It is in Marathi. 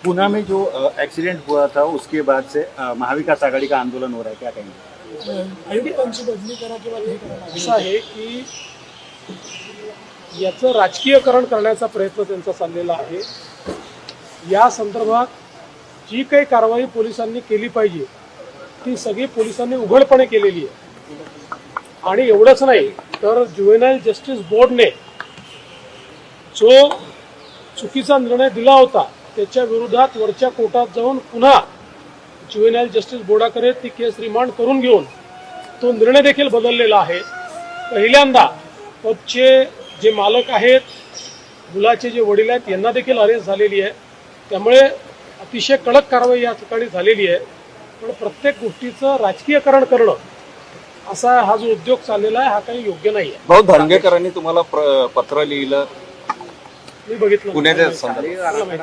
पुणे में जो एक्सीडेंट हुआ था उसके बाद से महाविकास आघाड़ी का आंदोलन हो रहा है, क्या कहेंगे? आयुक्तांची बदली करा किंवा हे करा. असं आहे की याचं राजकीयकरण करण्याचा प्रयत्न त्यांचा चाललेला आहे. या संदर्भात जी काही कारवाई पोलिसांनी केली पाहिजे ती सगळी पोलिसांनी उघडपणे केलेली आहे. आणि एवढंच नाही तर ज्युव्हेनाईल जस्टिस बोर्डने जो चुकीचा निर्णय दिला होता त्याच्या विरोधात वरच्या कोर्टात जाऊन पुन्हा ज्युव्हेनाईल जस्टिस बोर्डाकडे ती केस रिमांड करून घेऊन तो निर्णय देखील बदललेला आहे. पहिल्यांदा पबचे जे मालक आहेत, मुलाचे जे वडील आहेत यांना देखील अरेस्ट झालेली आहे. त्यामुळे अतिशय कडक कारवाई या ठिकाणी झालेली आहे. पण प्रत्येक गोष्टीचं राजकीयकरण करणं असा हा जो उद्योग चाललेला आहे हा काही योग्य नाही आहे. भाऊ धनगेकरांनी तुम्हाला पत्र लिहिलं मी बघितलं पुण्याच्या संदर्भात.